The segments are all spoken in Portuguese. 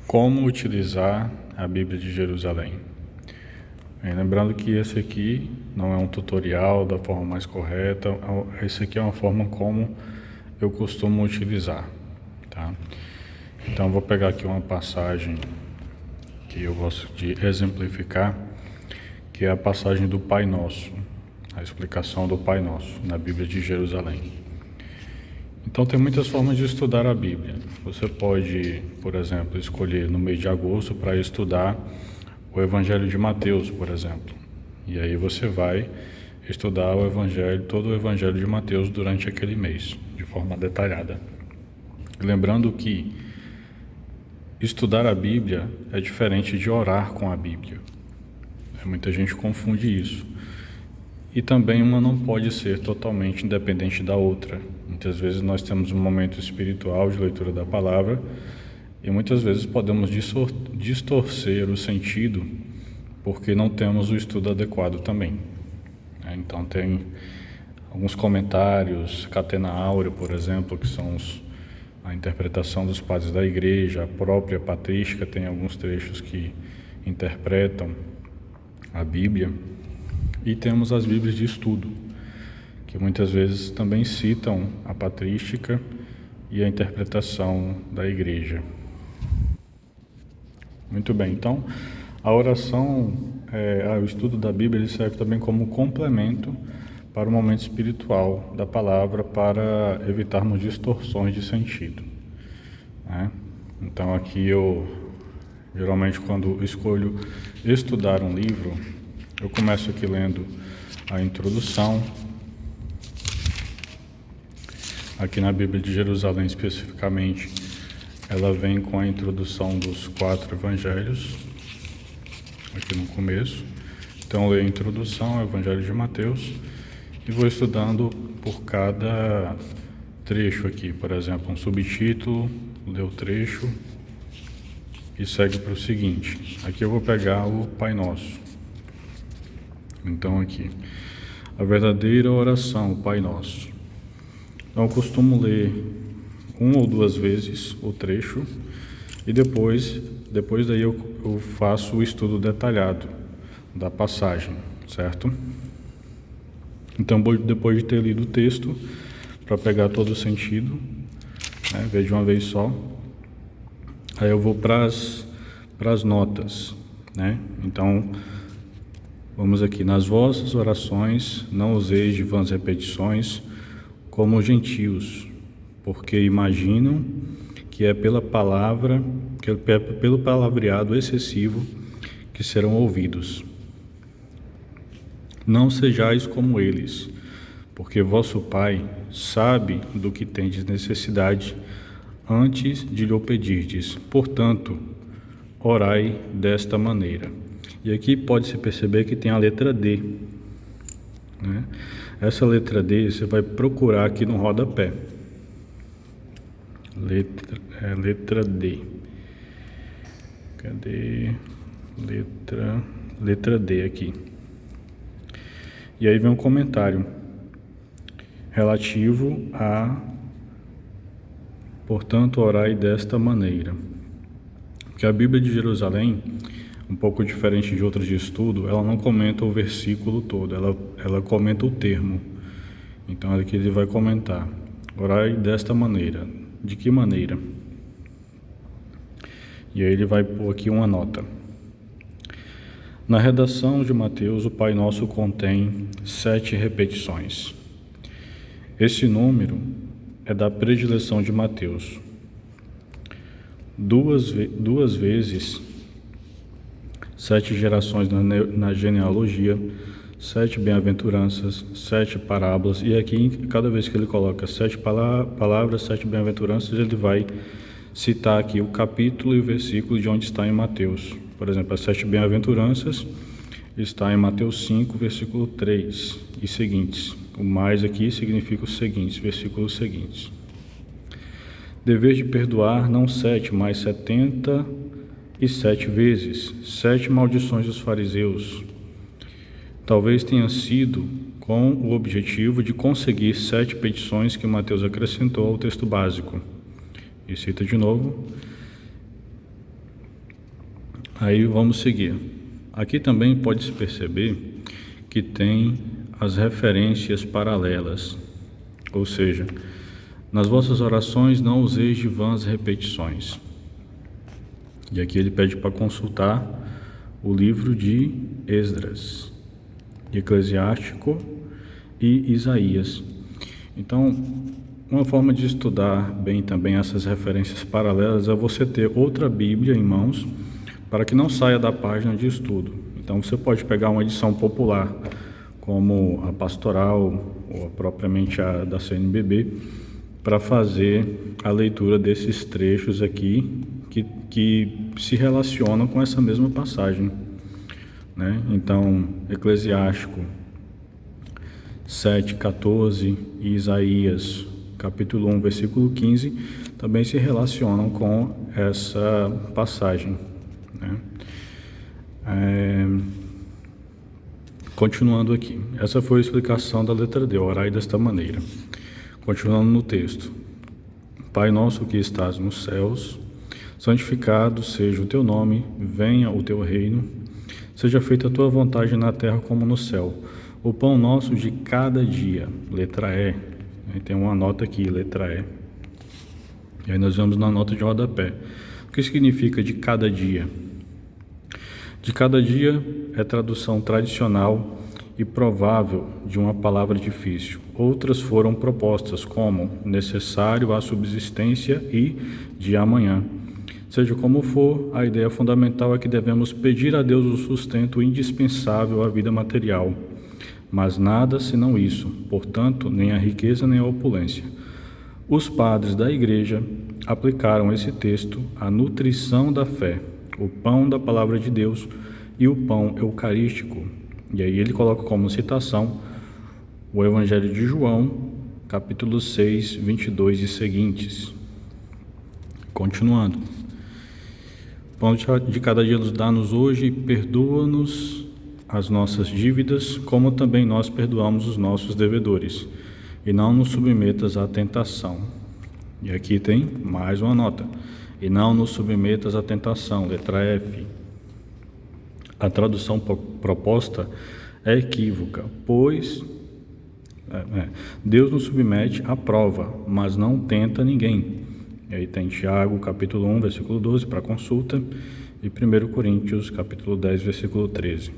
Como utilizar a Bíblia de Jerusalém? Lembrando que esse aqui não é um tutorial da forma mais correta, esse aqui é uma forma como eu costumo utilizar, tá? Então eu vou pegar aqui uma passagem que eu gosto de exemplificar, que é a passagem do Pai Nosso, a explicação do Pai Nosso na Bíblia de Jerusalém. Então tem muitas formas de estudar a Bíblia. Você pode, por exemplo, escolher no mês de agosto para estudar o Evangelho de Mateus, por exemplo. E aí você vai estudar o Evangelho, todo o Evangelho de Mateus durante aquele mês, de forma detalhada. Lembrando que estudar a Bíblia é diferente de orar com a Bíblia. Muita gente confunde isso. E também uma não pode ser totalmente independente da outra. Muitas vezes nós temos um momento espiritual de leitura da palavra e muitas vezes podemos distorcer o sentido porque não temos o estudo adequado também. Então tem alguns comentários, Catena Áurea, por exemplo, que são a interpretação dos padres da igreja, a própria patrística tem alguns trechos que interpretam a Bíblia. E temos as Bíblias de estudo, que muitas vezes também citam a patrística e a interpretação da igreja. Muito bem, então a oração, o estudo da Bíblia, ele serve também como complemento para o momento espiritual da palavra, para evitarmos distorções de sentido, né? Então aqui eu, geralmente quando escolho estudar um livro, eu começo aqui lendo a introdução. Aqui na Bíblia de Jerusalém, especificamente, ela vem com a introdução dos 4 evangelhos, aqui no começo. Então, eu leio a introdução ao Evangelho de Mateus e vou estudando por cada trecho aqui. Por exemplo, um subtítulo, lê o trecho e segue para o seguinte. Aqui eu vou pegar o Pai Nosso. Então aqui, a verdadeira oração, o Pai Nosso. Então eu costumo ler 1 ou 2 vezes o trecho e depois daí eu faço o estudo detalhado da passagem, certo? Então depois de ter lido o texto, para pegar todo o sentido, né, ver de uma vez só, aí eu vou para as notas, né? Então vamos aqui, nas vossas orações não useis de vãs repetições como os gentios, porque imaginam que é pela palavra, que é pelo palavreado excessivo que serão ouvidos. Não sejais como eles, porque vosso Pai sabe do que tendes necessidade antes de lhe pedirdes. Portanto, orai desta maneira. E aqui pode-se perceber que tem a letra D, né? Essa letra D você vai procurar aqui no rodapé. Letra D. Cadê? Letra D aqui. E aí vem um comentário relativo a, portanto, orai desta maneira. Porque a Bíblia de Jerusalém, um pouco diferente de outras de estudo, ela não comenta o versículo todo, ela comenta o termo. Então aqui ele vai comentar: orai desta maneira. De que maneira? E aí ele vai pôr aqui uma nota. Na redação de Mateus, o Pai Nosso contém 7 repetições. Esse número é da predileção de Mateus. Duas vezes 7 gerações na genealogia, 7 bem-aventuranças, 7 parábolas, e aqui cada vez que ele coloca 7 palavras, 7 bem-aventuranças, ele vai citar aqui o capítulo e o versículo de onde está em Mateus. Por exemplo, as 7 bem-aventuranças está em Mateus 5, versículo 3 e seguintes. O mais aqui significa os seguintes, versículos seguintes. Dever de perdoar não 7, mas 77 vezes, 7 maldições dos fariseus. Talvez tenha sido com o objetivo de conseguir 7 petições que Mateus acrescentou ao texto básico. E cita de novo. Aí vamos seguir. Aqui também pode-se perceber que tem as referências paralelas, ou seja, nas vossas orações não useis de vãs repetições. E aqui ele pede para consultar o livro de Esdras, Eclesiástico e Isaías. Então, uma forma de estudar bem também essas referências paralelas é você ter outra Bíblia em mãos para que não saia da página de estudo. Então, você pode pegar uma edição popular, como a pastoral ou propriamente a da CNBB, para fazer a leitura desses trechos aqui que se relacionam com essa mesma passagem, né? Então, Eclesiástico 7:14 e Isaías capítulo 1, versículo 15 também se relacionam com essa passagem, né? Continuando aqui, essa foi a explicação da letra D, orai desta maneira. Continuando no texto: Pai nosso que estás nos céus, santificado seja o teu nome, venha o teu reino, seja feita a tua vontade na terra como no céu. O pão nosso de cada dia, letra E, tem uma nota aqui, letra E. E aí nós vamos na nota de rodapé. O que significa de cada dia? De cada dia é tradução tradicional e provável de uma palavra difícil. Outras foram propostas como necessário à subsistência e de amanhã. Seja como for, a ideia fundamental é que devemos pedir a Deus o sustento indispensável à vida material, mas nada senão isso, portanto, nem a riqueza nem a opulência. Os padres da Igreja aplicaram esse texto à nutrição da fé, o pão da palavra de Deus e o pão eucarístico. E aí ele coloca como citação o Evangelho de João, capítulo 6, 22 e seguintes. Continuando. Pão de cada dia nos dá-nos hoje e perdoa-nos as nossas dívidas, como também nós perdoamos os nossos devedores. E não nos submetas à tentação. E aqui tem mais uma nota. E não nos submetas à tentação, letra F. A tradução proposta é equívoca, pois Deus nos submete à prova, mas não tenta ninguém. E aí tem Tiago, capítulo 1, versículo 12, para consulta, e 1 Coríntios, capítulo 10, versículo 13.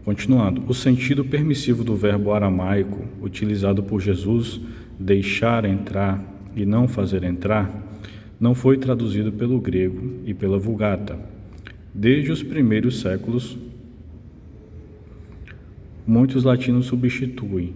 Continuando, o sentido permissivo do verbo aramaico, utilizado por Jesus, deixar entrar e não fazer entrar, não foi traduzido pelo grego e pela Vulgata. Desde os primeiros séculos, muitos latinos substituem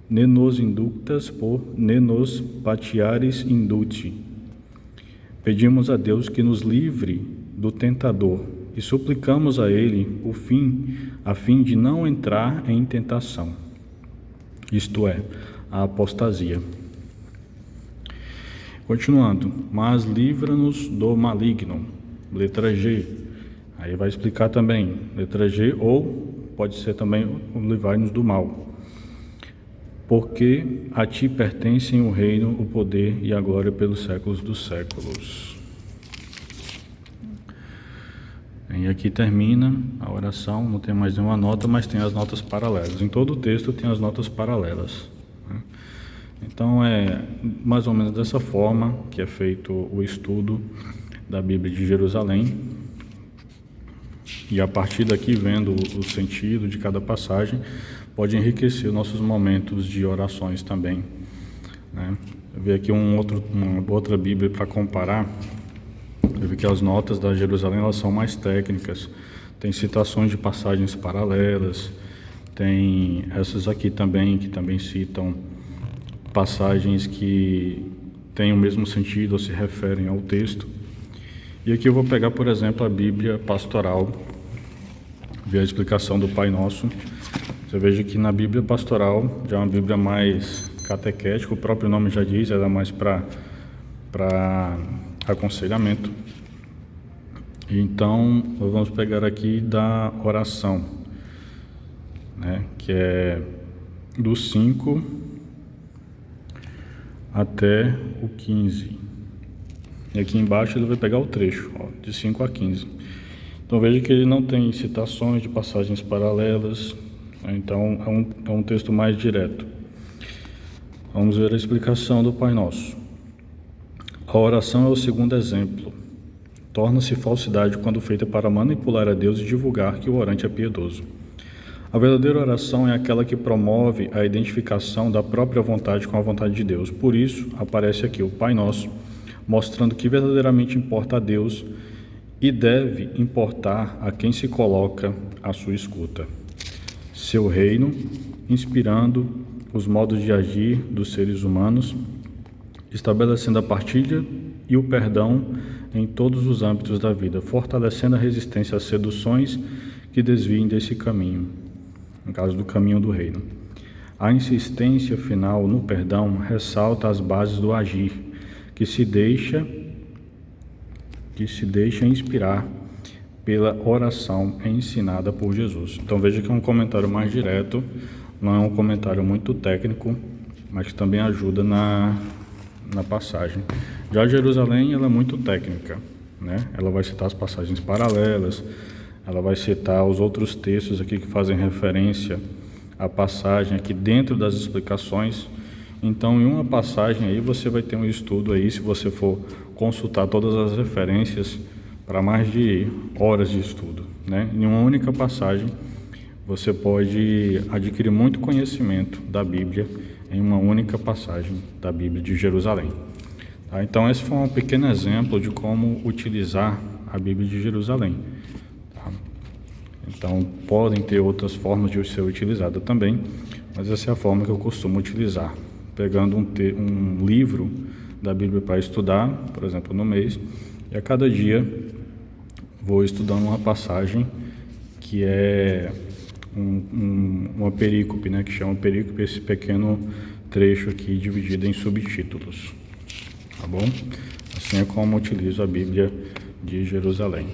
ne nos inductas por ne nos patiaris induti. Pedimos a Deus que nos livre do tentador e suplicamos a Ele a fim de não entrar em tentação, isto é, a apostasia. Continuando, mas livra-nos do maligno, letra G. Aí vai explicar também, letra G, ou pode ser também livrai-nos do mal. Porque a ti pertencem o reino, o poder e a glória pelos séculos dos séculos. E aqui termina a oração, não tem mais nenhuma nota, mas tem as notas paralelas. Em todo o texto tem as notas paralelas, né? Então é mais ou menos dessa forma que é feito o estudo da Bíblia de Jerusalém. E a partir daqui, vendo o sentido de cada passagem, pode enriquecer nossos momentos de orações também, né? Eu vi aqui uma outra Bíblia para comparar. Eu vi que as notas da Jerusalém elas são mais técnicas, tem citações de passagens paralelas, tem essas aqui também, que também citam passagens que têm o mesmo sentido ou se referem ao texto. E aqui eu vou pegar, por exemplo, a Bíblia Pastoral, ver a explicação do Pai Nosso. Você veja que na Bíblia Pastoral já é uma Bíblia mais catequética, o próprio nome já diz, ela é mais para aconselhamento. Então, nós vamos pegar aqui da oração, né, que é do 5 até o 15. E aqui embaixo ele vai pegar o trecho, ó, de 5 a 15. Então veja que ele não tem citações de passagens paralelas, né? Então é um texto mais direto. Vamos ver a explicação do Pai Nosso. A oração é o segundo exemplo. Torna-se falsidade quando feita para manipular a Deus e divulgar que o orante é piedoso. A verdadeira oração é aquela que promove a identificação da própria vontade com a vontade de Deus. Por isso, aparece aqui o Pai Nosso, mostrando que verdadeiramente importa a Deus e deve importar a quem se coloca à sua escuta. Seu reino, inspirando os modos de agir dos seres humanos, estabelecendo a partilha e o perdão em todos os âmbitos da vida, fortalecendo a resistência às seduções que desviem desse caminho, no caso do caminho do reino. A insistência final no perdão ressalta as bases do agir, que se deixa inspirar pela oração ensinada por Jesus. Então veja que é um comentário mais direto, não é um comentário muito técnico, mas que também ajuda na passagem. Já Jerusalém, ela é muito técnica, né? Ela vai citar as passagens paralelas, ela vai citar os outros textos aqui que fazem referência à passagem aqui dentro das explicações. Então, em uma passagem aí você vai ter um estudo aí, se você for consultar todas as referências, para mais de horas de estudo, né? Em uma única passagem você pode adquirir muito conhecimento da Bíblia em uma única passagem da Bíblia de Jerusalém. Tá? Então esse foi um pequeno exemplo de como utilizar a Bíblia de Jerusalém. Tá? Então podem ter outras formas de ser utilizada também, mas essa é a forma que eu costumo utilizar, pegando um livro da Bíblia para estudar, por exemplo, no mês, e a cada dia vou estudando uma passagem que é uma perícope, né, que chama perícope, esse pequeno trecho aqui dividido em subtítulos, tá bom? Assim é como utilizo a Bíblia de Jerusalém.